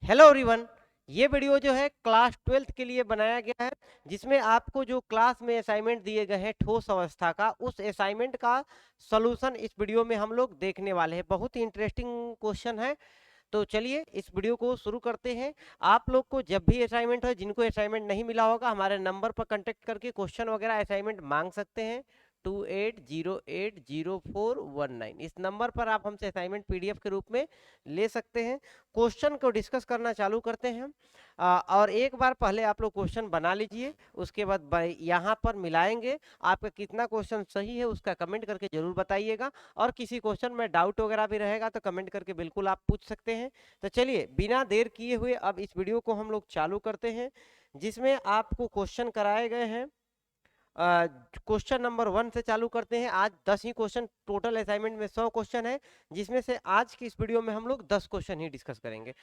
Hello everyone. ये video जो है क्लास 12th के लिए बनाया गया है, जिसमें आपको जो क्लास में असाइनमेंट दिए गए हैं ठोस अवस्था का, उस असाइनमेंट का सॉल्यूशन इस वीडियो में हम लोग देखने वाले हैं। बहुत ही इंटरेस्टिंग क्वेश्चन है। तो चलिए इस वीडियो को शुरू करते हैं। आप लोग को जब भी असाइनमेंट हो, जिनको असाइनमेंट नहीं मिला होगा, हमारे नंबर पर कांटेक्ट करके क्वेश्चन वगैरह असाइनमेंट मांग सकते हैं। 28080419 इस नंबर पर आप हमसे असाइनमेंट पीडीएफ के रूप में ले सकते हैं। क्वेश्चन को डिस्कस करना चालू करते हैं। और एक बार पहले आप लोग क्वेश्चन बना लीजिए, उसके बाद यहाँ पर मिलाएंगे। आपका कितना क्वेश्चन सही है उसका कमेंट करके जरूर बताइएगा, और किसी क्वेश्चन में डाउट वगैरह भी रहेगा तो कमेंट करके बिल्कुल आप पूछ सकते हैं। तो चलिए बिना देर किए हुए अब इस वीडियो को हम लोग चालू करते हैं, जिसमें आपको क्वेश्चन कराए गए हैं। क्वेश्चन नंबर 1 से चालू करते हैं। आज 10 ही क्वेश्चन, टोटल असाइनमेंट में 100 क्वेश्चन है, जिसमें से आज की इस वीडियो में हम लोग 10 क्वेश्चन ही डिस्कस करेंगे।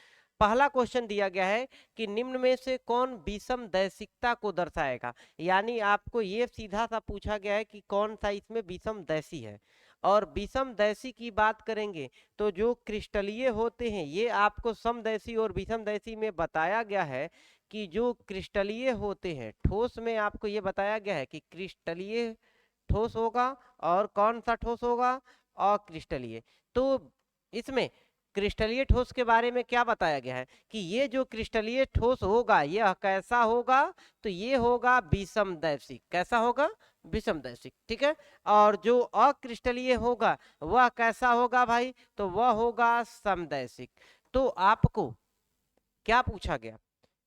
पहला क्वेश्चन दिया गया है कि निम्न में से कौन विषम दैशिकता को दर्शाएगा। यानी आपको ये सीधा सा पूछा गया है कि कौन सा इसमें विषम दैशी है। और विषम दैशी की बात करेंगे तो जो क्रिस्टलीय होते हैं, ये आपको समदैशी और विषम दैशी में बताया गया है कि जो क्रिस्टलीय होते हैं ठोस में, आपको ये बताया गया है कि क्रिस्टलीय ठोस होगा और कौन सा ठोस होगा, अक्रिस्टलीय। तो इसमें क्रिस्टलीय ठोस के बारे में क्या बताया गया है कि ये जो क्रिस्टलीय ठोस होगा यह कैसा होगा, तो ये होगा विषमदैशिक। कैसा होगा? विषमदैशिक। ठीक है। और जो अक्रिस्टलीय होगा वह कैसा होगा भाई, तो वह होगा समदैशिक। तो आपको क्या पूछा गया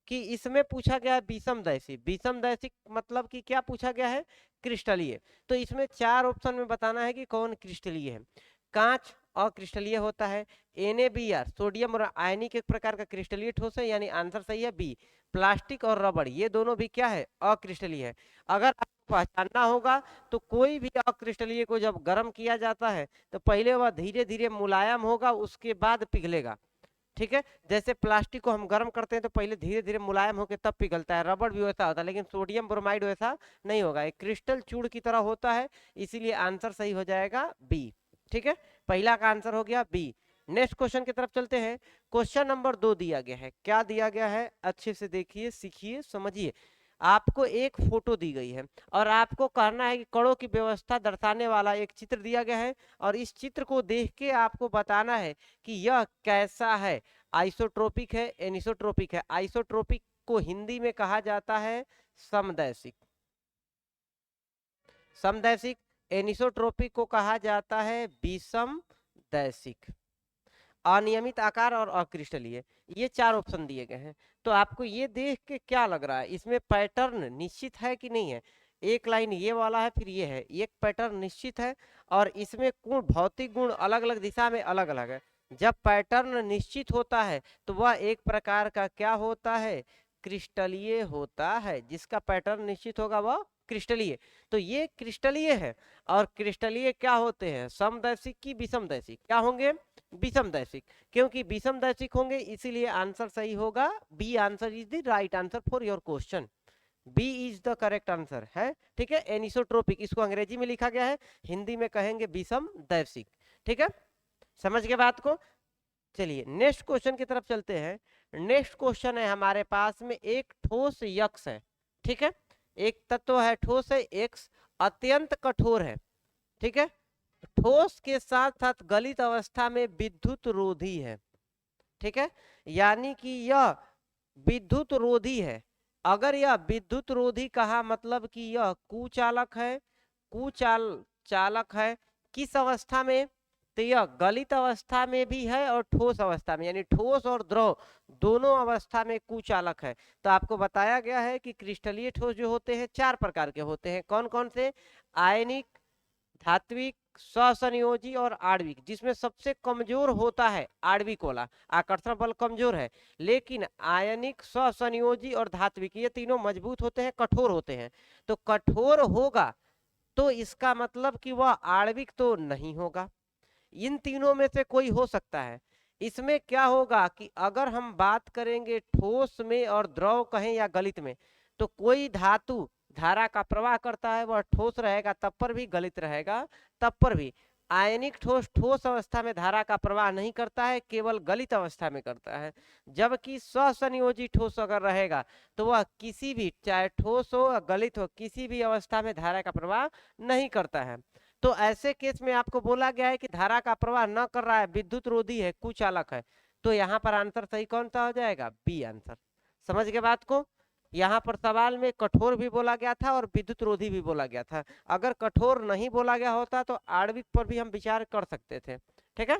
कि इसमें पूछा गया है विषमदैशी। विषमदैशिक मतलब कि क्या पूछा गया है? क्रिस्टलीय। तो इसमें 4 ऑप्शन में बताना है कि कौन क्रिस्टलीय है। कांच अक्रिस्टलीय होता है। NaBr सोडियम और आयनिक एक प्रकार का क्रिस्टलीय ठोस है, यानी आंसर सही है बी। प्लास्टिक और रबड़ ये दोनों भी क्या है? अक्रिस्टलीय है। अगर आपको पहचानना होगा तो कोई भी अक्रिस्टलीय को जब गर्म किया जाता है तो पहले वह धीरे धीरे मुलायम होगा, उसके बाद पिघलेगा। ठीक है। जैसे प्लास्टिक को हम गर्म करते हैं तो पहले धीरे धीरे मुलायम होकर तब पिघलता है, रबड़ भी वैसा होता है, लेकिन सोडियम ब्रोमाइड वैसा नहीं होगा, एक क्रिस्टल चूड़ की तरह होता है। इसीलिए आंसर सही हो जाएगा बी। ठीक है। पहला का आंसर हो गया बी। नेक्स्ट क्वेश्चन की तरफ चलते हैं। क्वेश्चन नंबर 2 दिया गया है। क्या दिया गया है? अच्छे से देखिए, सीखिए, समझिए। आपको एक फोटो दी गई है और आपको कहना है कि कणों की व्यवस्था दर्शाने वाला एक चित्र दिया गया है, और इस चित्र को देख के आपको बताना है कि यह कैसा है। आइसोट्रोपिक है, एनिसोट्रोपिक है। आइसोट्रोपिक को हिंदी में कहा जाता है समदैशिक। समदैशिक। एनिसोट्रोपिक को कहा जाता है विषम दैशिक। अनियमित आकार और अक्रिस्टलीय, ये 4 ऑप्शन दिए गए हैं। तो आपको ये देख के क्या लग रहा है, इसमें पैटर्न निश्चित है कि नहीं है? एक लाइन ये वाला है, फिर ये है, एक पैटर्न निश्चित है। और इसमें गुण, भौतिक गुण अलग अलग दिशा में अलग अलग है। जब पैटर्न निश्चित होता है तो वह एक प्रकार का क्या होता है? क्रिस्टलीय होता है। जिसका पैटर्न निश्चित होगा वह क्रिस्टलीय। तो ये क्रिस्टलीय है। और क्रिस्टलीय क्या होते हैं? समदैशिक की विषमदैशिक? क्या होंगे? विषमदैशिक। क्योंकि विषमदैशिक होंगे इसीलिए आंसर सही होगा B. Answer is the right answer for your question. B is the correct answer है। ठीक है। एनिसोट्रोपिक इसको अंग्रेजी में लिखा गया है, हिंदी में कहेंगे विषमदैशिक। ठीक है। समझ गए बात को? चलिए नेक्स्ट क्वेश्चन की तरफ चलते हैं। नेक्स्ट क्वेश्चन है हमारे पास में, एक ठोस यक्ष है। ठीक है। एक तत्व है ठोस है, एक्स अत्यंत कठोर है। ठीक है। ठोस के साथ साथ गलित अवस्था में विद्युत रोधी है। ठीक है। यानी कि यह विद्युत रोधी है। अगर यह विद्युत रोधी कहा मतलब कि यह कुचालक है। चालक है। किस अवस्था में? तो यह गलित अवस्था में भी है और ठोस अवस्था में, यानी ठोस और द्रव दोनों अवस्था में कुचालक है। तो आपको बताया गया है कि क्रिस्टलीय ठोस जो होते हैं 4 प्रकार के होते हैं। कौन कौन से? आयनिक, धात्विक, सहसंयोजी और आणविक। जिसमें सबसे कमजोर होता है आणविक वाला, आकर्षण बल कमजोर है। लेकिन आयनिक, सहसंयोजी और धात्विक ये तीनों मजबूत होते हैं, कठोर होते हैं। तो कठोर होगा तो इसका मतलब कि वह आणविक तो नहीं होगा। इन तीनों में से कोई हो सकता है। इसमें क्या होगा कि अगर हम बात करेंगे ठोस में और द्रव कहें या गलित में, तो कोई धातु धारा का प्रवाह करता है वह ठोस रहेगा तब पर भी, गलित रहेगा तब पर भी। आयनिक ठोस ठोस अवस्था में धारा का प्रवाह नहीं करता है, केवल गलित अवस्था में करता है। जबकि स्वसंयोजी ठोस अगर रहेगा तो वह किसी भी, चाहे ठोस हो या गलित हो, किसी भी अवस्था में धारा का प्रवाह नहीं करता है। तो ऐसे केस में आपको बोला गया है कि धारा का प्रवाह न कर रहा है, विद्युत रोधी है, कुचालक है, तो यहाँ पर आंसर सही कौन सा हो जाएगा? B answer. समझ गए बात को? यहाँ पर सवाल में कठोर भी बोला गया था और विद्युत रोधी भी बोला गया था। अगर कठोर नहीं बोला गया होता तो आणविक पर भी हम विचार कर सकते थे। ठीक है,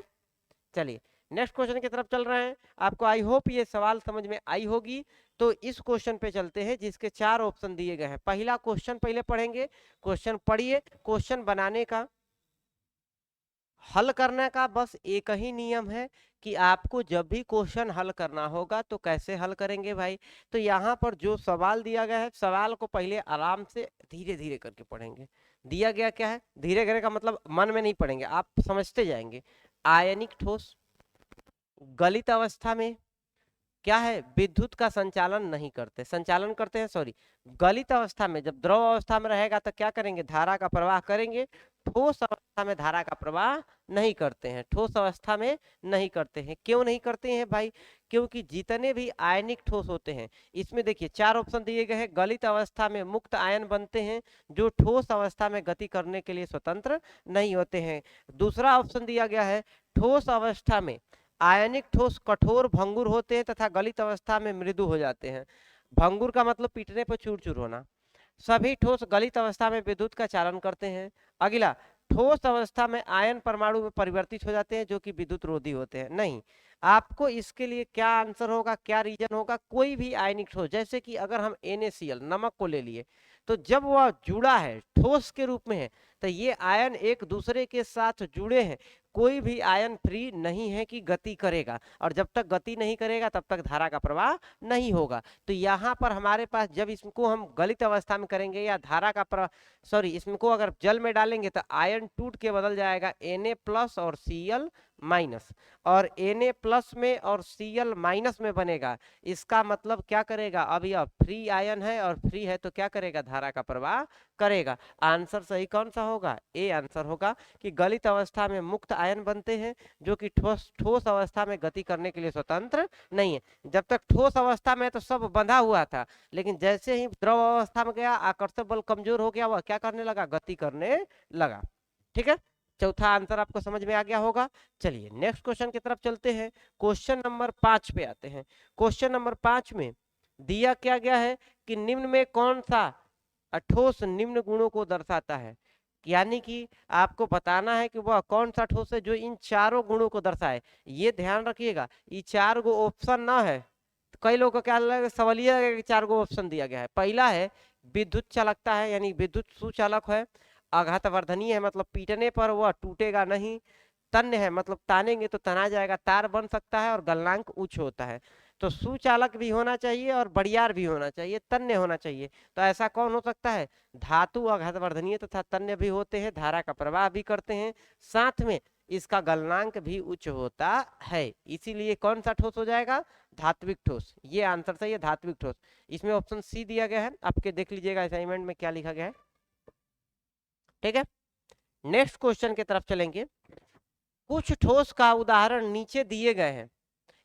चलिए नेक्स्ट क्वेश्चन की तरफ चल रहे हैं। आपको आई होप ये सवाल समझ में आई होगी। तो इस क्वेश्चन पे चलते हैं जिसके 4 ऑप्शन दिए गए हैं। पहला क्वेश्चन पहले पढ़ेंगे, क्वेश्चन पढ़िए। क्वेश्चन बनाने का, हल करने का बस एक ही नियम है कि आपको जब भी क्वेश्चन हल करना होगा तो कैसे हल करेंगे भाई। तो यहाँ पर जो सवाल दिया गया है, सवाल को पहले आराम से धीरे धीरे करके पढ़ेंगे। दिया गया क्या है, धीरे धीरे का मतलब मन में नहीं पढ़ेंगे, आप समझते जाएंगे। आयनिक ठोस गलित अवस्था में क्या है, विद्युत का संचालन नहीं करते, संचालन करते हैं सॉरी, गलित अवस्था में, जब द्रव अवस्था में रहेगा तो क्या करेंगे, धारा का प्रवाह करेंगे। ठोस अवस्था में धारा का प्रवाह नहीं करते हैं, ठोस अवस्था में नहीं करते हैं। क्यों नहीं करते हैं भाई? क्योंकि जितने भी आयनिक ठोस होते हैं, इसमें देखिए 4 ऑप्शन दिए गए हैं। गलित अवस्था में मुक्त आयन बनते हैं जो ठोस अवस्था में गति करने के लिए स्वतंत्र नहीं होते हैं। दूसरा ऑप्शन दिया गया है, ठोस अवस्था में आयनिक ठोस कठोर भंगुर होते हैं तथा गलित अवस्था में मृदु हो जाते हैं। भंगुर का मतलब पीटने पर चूर चूर होना। सभी ठोस गलित अवस्था में विद्युत का चालन करते हैं। अगला, ठोस अवस्था में आयन परमाणु में परिवर्तित हो जाते हैं जो कि विद्युत रोधी होते हैं। नहीं, आपको इसके लिए क्या आंसर होगा, क्या रीजन होगा, कोई भी आयनिक ठोस, जैसे कि अगर हम NaCl नमक को ले लिए तो जब वह जुड़ा है ठोस के रूप में है तो ये आयन एक दूसरे के साथ जुड़े हैं, कोई भी आयन फ्री नहीं है कि गति करेगा, और जब तक गति नहीं करेगा तब तक धारा का प्रवाह नहीं होगा। तो यहाँ पर हमारे पास जब इसको हम गलित अवस्था में करेंगे या धारा का प्रवाह सॉरी इसको अगर जल में डालेंगे तो आयन टूट के बदल जाएगा Na+ और Cl-, और Na+ में और Cl- में बनेगा। इसका मतलब क्या करेगा, अब यह फ्री आयन है और फ्री है तो क्या करेगा, धारा का प्रवाह करेगा। आंसर सही कौन सा होगा? ए आंसर होगा कि गलित अवस्था में मुक्त आयन बनते हैं जो कि ठोस अवस्था में गति करने के लिए स्वतंत्र नहीं है। जब तक ठोस अवस्था में तो सब बंधा हुआ था, लेकिन जैसे ही द्रव अवस्था में गया, आकर्षक बल कमजोर हो गया, वह क्या करने लगा, गति करने लगा। ठीक है, चौथा आंसर आपको समझ में आ गया होगा। चलिए नेक्स्ट क्वेश्चन की तरफ चलते हैं। क्वेश्चन नंबर 5 पे आते हैं। क्वेश्चन नंबर 5 में दिया क्या गया है कि निम्न में कौन सा ठोस निम्न गुणों को दर्शाता है। यानी कि आपको बताना है कि वह कौन सा ठोस है जो इन चारों गुणों को दर्शाए। ये ध्यान रखिएगा, ये 4 गो ऑप्शन ना है। कई लोगों को क्या लगा, सवालिया है कि 4 गो ऑप्शन दिया गया है। पहला है विद्युत चालकता है, यानी विद्युत सुचालक है। आघातवर्धनीय है, मतलब पीटने पर वह टूटेगा नहीं। तन्य है, मतलब तानेंगे तो तना जाएगा, तार बन सकता है, और गलनांक उच्च होता है। तो सुचालक भी होना चाहिए और बड़ियार भी होना चाहिए, तन्य होना चाहिए। तो ऐसा कौन हो सकता है, धातु आघातवर्धनीय तथा तन्य भी होते हैं, धारा का प्रवाह भी करते हैं, साथ में इसका गलनांक भी उच्च होता है। इसीलिए कौन सा ठोस हो जाएगा, धात्विक ठोस। ये आंसर सही है, धात्विक ठोस। इसमें ऑप्शन सी दिया गया है, आपके देख लीजिएगा असाइनमेंट में क्या लिखा गया है। ठीक है, नेक्स्ट क्वेश्चन की तरफ चलेंगे। कुछ ठोस का उदाहरण नीचे दिए गए हैं।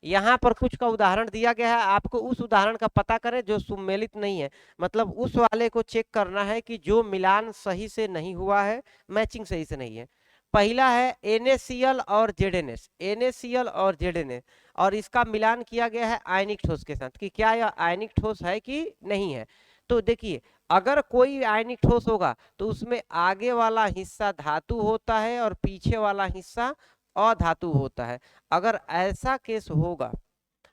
यहाँ पर कुछ का उदाहरण दिया गया है, आपको उस उदाहरण का पता करें जो सुमेलित नहीं है, मतलब उस वाले को चेक करना है कि जो मिलान सही से नहीं हुआ है, मैचिंग सही से नहीं है। पहला है NaCl और ZnS, NaCl और ZnS, और इसका मिलान किया गया है आयनिक ठोस के साथ कि क्या यह आयनिक ठोस है कि नहीं है। तो देखिए, अगर कोई आयनिक ठोस होगा तो उसमें आगे वाला हिस्सा धातु होता है और पीछे वाला हिस्सा अधातु होता है। अगर ऐसा केस होगा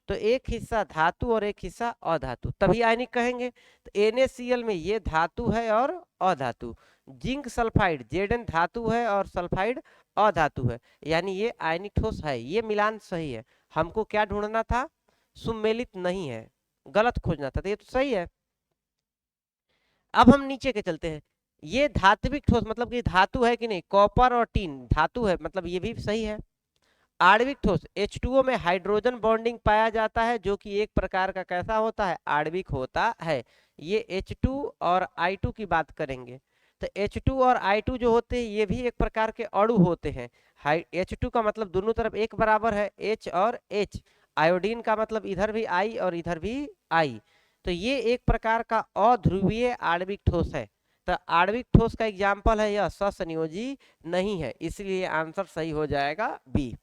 तो एक हिस्सा धातु और एक हिस्सा अधातु, तभी आयनिक कहेंगे। तो NaCl में ये धातु है और अधातु। जिंक सल्फाइड, Zn धातु है और सल्फाइड अधातु है, यानी ये आयनिक ठोस है। ये मिलान सही है। हमको क्या ढूंढना था, सुमेलित नहीं है, गलत खोजना था, तो ये तो सही है। अब हम नीचे के चलते हैं। ये धात्विक ठोस मतलब कि धातु है कि नहीं, कॉपर और टीन धातु है, मतलब ये भी सही है। आणविक ठोस, H2O में हाइड्रोजन बॉन्डिंग पाया जाता है जो कि एक प्रकार का कैसा होता है, आणविक होता है। ये H2 और I2 की बात करेंगे। तो H2 और I2 जो होते हैं ये भी एक प्रकार के अणु होते हैं। H2 का मतलब दोनों तरफ एक बराबर है, H और H। आयोडीन का मतलब इधर भी I और इधर भी I। तो ये एक प्रकार का अध्रुवीय आणविक ठोस है। तो आणविक ठोस का एग्जाम्पल है यह ससंयोजी नहीं है, इसलिए आंसर सही हो जाएगा बी।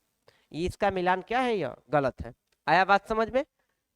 इसका मिलान क्या है, यह गलत है। आया बात समझ में?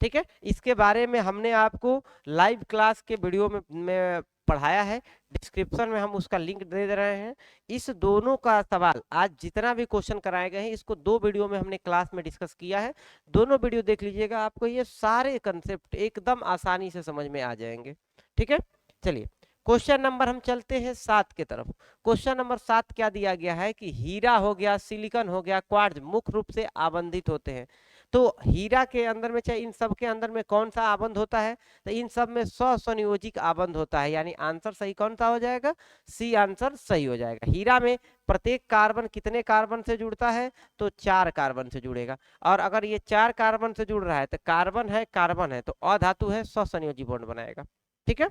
ठीक है, इसके बारे में हमने आपको लाइव क्लास के वीडियो में पढ़ाया है, डिस्क्रिप्शन में हम उसका लिंक दे रहे हैं। इस दोनों का सवाल आज जितना भी क्वेश्चन कराए गए हैं इसको 2 वीडियो में हमने क्लास में डिस्कस किया है। दोनों वीडियो देख लीजिएगा, आपको ये सारे कंसेप्ट एकदम आसानी से समझ में आ जाएंगे। ठीक है, चलिए क्वेश्चन नंबर हम चलते हैं 7 की तरफ। क्वेश्चन नंबर 7 क्या दिया गया है कि हीरा हो गया, सिलिकॉन हो गया, क्वार्ट्ज मुख्य रूप से आबंधित होते हैं। तो हीरा के अंदर में चाहे इन सब के अंदर में कौन सा आबंध होता है, तो इन सब में स्वसंयोजिक आबंध होता है, यानी आंसर सही कौन सा हो जाएगा, सी आंसर सही हो जाएगा। हीरा में प्रत्येक कार्बन कितने कार्बन से जुड़ता है, तो 4 कार्बन से जुड़ेगा। और अगर ये 4 कार्बन से जुड़ रहा है तो कार्बन है तो अधातु है, स्वसंयोजी बॉन्ड बनाएगा। ठीक है,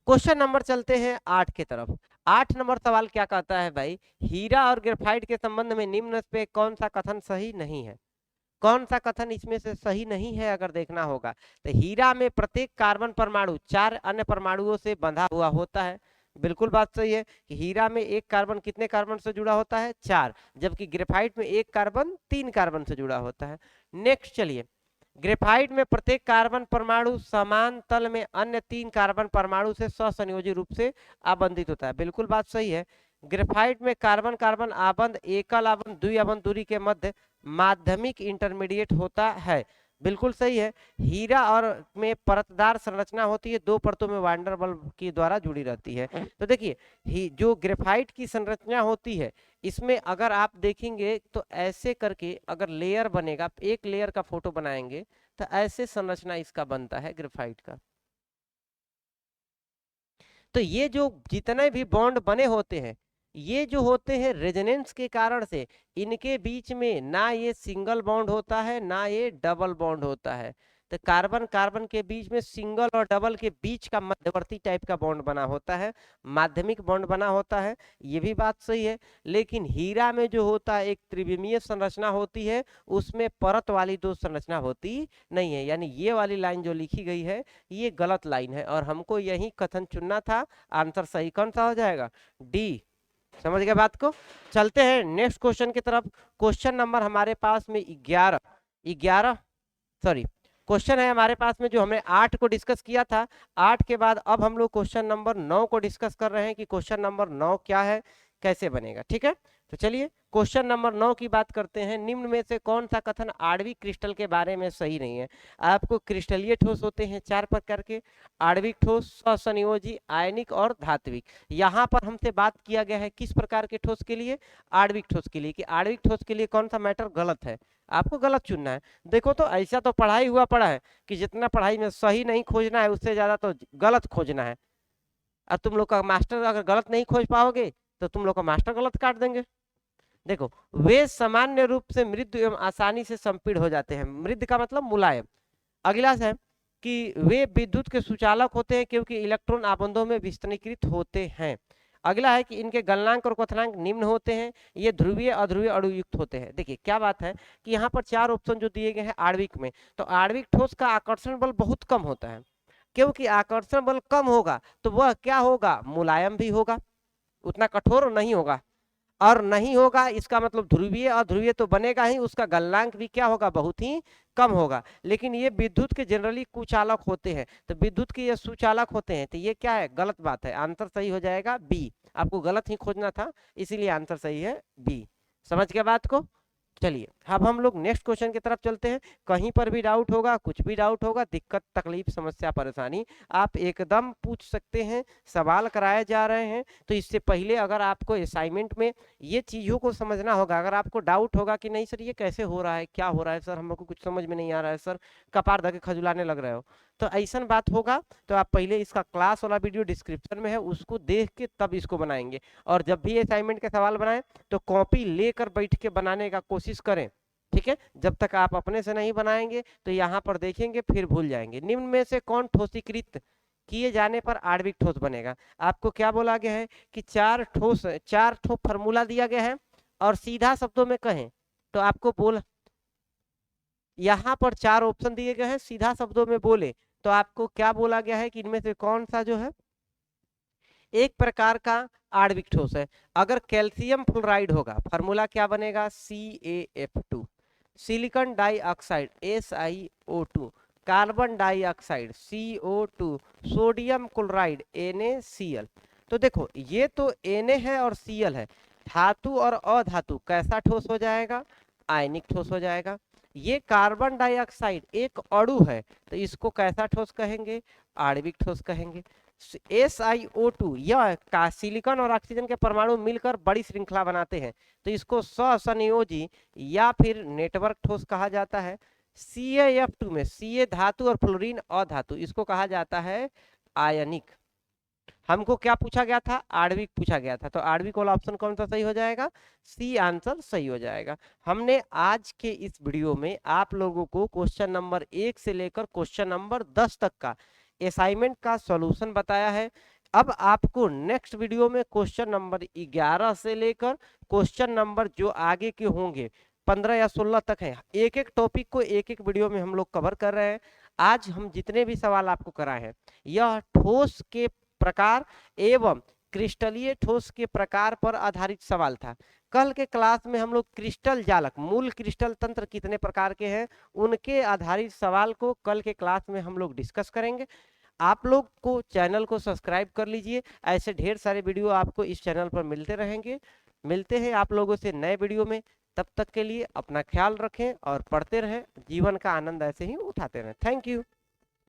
क्वेश्चन नंबर चलते हैं 8 की तरफ। 8 नंबर सवाल क्या कहता है भाई, हीरा और ग्रेफाइट के संबंध में निम्न पे कौन सा कथन सही नहीं है। कौन सा कथन इसमें से सही नहीं है अगर देखना होगा, तो हीरा में प्रत्येक कार्बन परमाणु 4 अन्य परमाणुओं से बंधा हुआ होता है। बिल्कुल बात सही है कि हीरा में एक कार्बन कितने कार्बन से जुड़ा होता है, 4, जबकि ग्रेफाइट में एक कार्बन 3 कार्बन से जुड़ा होता है। नेक्स्ट चलिए, ग्रेफाइट में प्रत्येक कार्बन परमाणु समान तल में अन्य 3 कार्बन परमाणु से स्वसंयोजी रूप से आबंधित होता है। बिल्कुल बात सही है, ग्रेफाइट में कार्बन कार्बन आबंध एकल आबंध द्विआबंध दूरी के मध्य माध्यमिक इंटरमीडिएट होता है। बिल्कुल सही है, हीरा और में परतदार संरचना होती है, 2 परतों में वांडर बल्ब की द्वारा जुड़ी रहती है। तो देखिए जो ग्रेफाइट की संरचना होती है इसमें अगर आप देखेंगे तो ऐसे करके अगर लेयर बनेगा, एक लेयर का फोटो बनाएंगे तो ऐसे संरचना इसका बनता है ग्रेफाइट का। तो ये जो जितने भी बॉन्ड बने होते हैं ये जो होते हैं रेजोनेंस के कारण से, इनके बीच में ना ये सिंगल बॉन्ड होता है ना ये डबल बॉन्ड होता है। तो कार्बन कार्बन के बीच में सिंगल और डबल के बीच का मध्यवर्ती टाइप का बॉन्ड बना होता है, माध्यमिक बॉन्ड बना होता है, ये भी बात सही है। लेकिन हीरा में जो होता है एक त्रिविमीय संरचना होती है, उसमें परत वाली 2 संरचना होती नहीं है, यानी ये वाली लाइन जो लिखी गई है ये गलत लाइन है और हमको यही कथन चुनना था। आंसर सही कौन सा हो जाएगा, डी। समझ गए बात को? चलते हैं नेक्स्ट क्वेश्चन की तरफ। क्वेश्चन नंबर हमारे पास में 11 सॉरी क्वेश्चन है हमारे पास में जो हमने 8 को डिस्कस किया था। 8 के बाद अब हम लोग क्वेश्चन नंबर 9 को डिस्कस कर रहे हैं कि क्वेश्चन नंबर 9 क्या है, कैसे बनेगा। ठीक है, तो चलिए क्वेश्चन नंबर 9 की बात करते हैं। निम्न में से कौन सा कथन आणविक क्रिस्टल के बारे में सही नहीं है। आपको क्रिस्टलीय ठोस होते हैं 4 प्रकार के, आणविक ठोस, स्वसंयोजी, आयनिक और धात्विक। यहाँ पर हमसे बात किया गया है किस प्रकार के ठोस के लिए, आणविक ठोस के लिए, कि आणविक ठोस के लिए कौन सा मैटर गलत है, आपको गलत चुनना है। देखो तो ऐसा तो पढ़ाई हुआ पड़ा है कि जितना पढ़ाई में सही नहीं खोजना है उससे ज्यादा तो गलत खोजना है। अब तुम लोग का मास्टर अगर गलत नहीं खोज पाओगे तो तुम लोग का मास्टर गलत काट देंगे। देखो, वे सामान्य रूप से मृदु एवं आसानी से संपीड़ हो जाते हैं। मृद का मतलब मुलायम। अगला है कि वे विद्युत के सुचालक होते हैं क्योंकि इलेक्ट्रॉन आबंधों में विस्तृत होते हैं। अगला है कि इनके गलनांक और क्वथनांक निम्न होते हैं, ये ध्रुवीय अध्रुवीय अणु युक्त होते हैं। देखिए क्या बात है कि यहाँ पर 4 ऑप्शन जो दिए गए हैं आणविक में, तो आणविक ठोस का आकर्षण बल बहुत कम होता है। क्योंकि आकर्षण बल कम होगा तो वह क्या होगा, मुलायम भी होगा, उतना कठोर नहीं होगा। और नहीं होगा इसका मतलब ध्रुवीय अध्रुवीय तो बनेगा ही, उसका गलनांक भी क्या होगा, बहुत ही कम होगा। लेकिन ये विद्युत के जनरली कुचालक होते हैं, तो विद्युत के ये सुचालक होते हैं, तो ये क्या है, गलत बात है। आंसर सही हो जाएगा बी। आपको गलत ही खोजना था, इसीलिए आंसर सही है बी। समझ गए बात को? चलिए अब हम लोग नेक्स्ट क्वेश्चन की तरफ चलते हैं। कहीं पर भी डाउट होगा, कुछ भी डाउट होगा, दिक्कत तकलीफ समस्या परेशानी, आप एकदम पूछ सकते हैं। सवाल कराए जा रहे हैं तो इससे पहले अगर आपको असाइनमेंट में ये चीज़ों को समझना होगा। अगर आपको डाउट होगा कि नहीं सर ये कैसे हो रहा है, क्या हो रहा है सर, हमको कुछ समझ में नहीं आ रहा है सर, कपार धके खजुलाने लग रहे हो, तो ऐसा बात होगा तो आप पहले इसका क्लास वाला वीडियो डिस्क्रिप्शन में है उसको देख के तब इसको बनाएंगे। और जब भी असाइनमेंट के सवाल बनाएं तो कॉपी लेकर बैठ के बनाने का कोशिश करें। ठीक है, जब तक आप अपने से नहीं बनाएंगे तो यहाँ पर देखेंगे फिर भूल जाएंगे। निम्न में से कौन ठोसीकृत किए जाने पर आणविक ठोस बनेगा। आपको क्या बोला गया है कि चार ठोस फार्मूला दिया गया है और सीधा शब्दों में कहें तो आपको बोल यहाँ पर चार ऑप्शन दिए गए हैं, सीधा शब्दों में बोले तो आपको क्या बोला गया है कि इनमें से कौन सा जो है एक प्रकार का आणविक ठोस है। अगर कैल्शियम फ्लोराइड होगा फार्मूला क्या बनेगा CaF2, silicon dioxide SiO2, carbon dioxide CO2, sodium chloride NaCl। तो देखो ये तो Na है और Cl है, धातु और अधातु कैसा ठोस हो जाएगा, आयनिक ठोस हो जाएगा। ये कार्बन डाइऑक्साइड एक अणु है तो इसको कैसा ठोस कहेंगे, आणविक ठोस कहेंगे। SiO2 यह का सिलिकॉन और ऑक्सीजन के परमाणु मिलकर बड़ी श्रृंखला बनाते हैं तो इसको सहसंयोजी या फिर नेटवर्क ठोस कहा जाता है। CaF2 में Ca धातु और फ्लोरीन अधातु, इसको कहा जाता है आयनिक। हमको क्या पूछा गया था, आणविक पूछा गया था, तो आणविक वाला ऑप्शन कौन सा सही हो जाएगा, सी आंसर सही हो जाएगा। हमने आज के इस वीडियो में आप लोगों को क्वेश्चन नंबर 1 से लेकर क्वेश्चन नंबर 10 तक का असाइनमेंट का सॉल्यूशन बताया है। अब आपको नेक्स्ट वीडियो में क्वेश्चन नंबर 11 से लेकर क्वेश्चन नंबर जो आगे के होंगे 15 या 16 तक है, एक एक टॉपिक को एक एक वीडियो में हम लोग कवर कर रहे हैं। आज हम जितने भी सवाल आपको कराए हैं यह ठोस के प्रकार एवं क्रिस्टलीय ठोस के प्रकार पर आधारित सवाल था। कल के क्लास में हम लोग क्रिस्टल जालक, मूल क्रिस्टल तंत्र कितने प्रकार के हैं, उनके आधारित सवाल को कल के क्लास में हम लोग डिस्कस करेंगे। आप लोग को चैनल को सब्सक्राइब कर लीजिए, ऐसे ढेर सारे वीडियो आपको इस चैनल पर मिलते रहेंगे। मिलते हैं आप लोगों से नए वीडियो में, तब तक के लिए अपना ख्याल रखें और पढ़ते रहें, जीवन का आनंद ऐसे ही उठाते रहें। Thank you.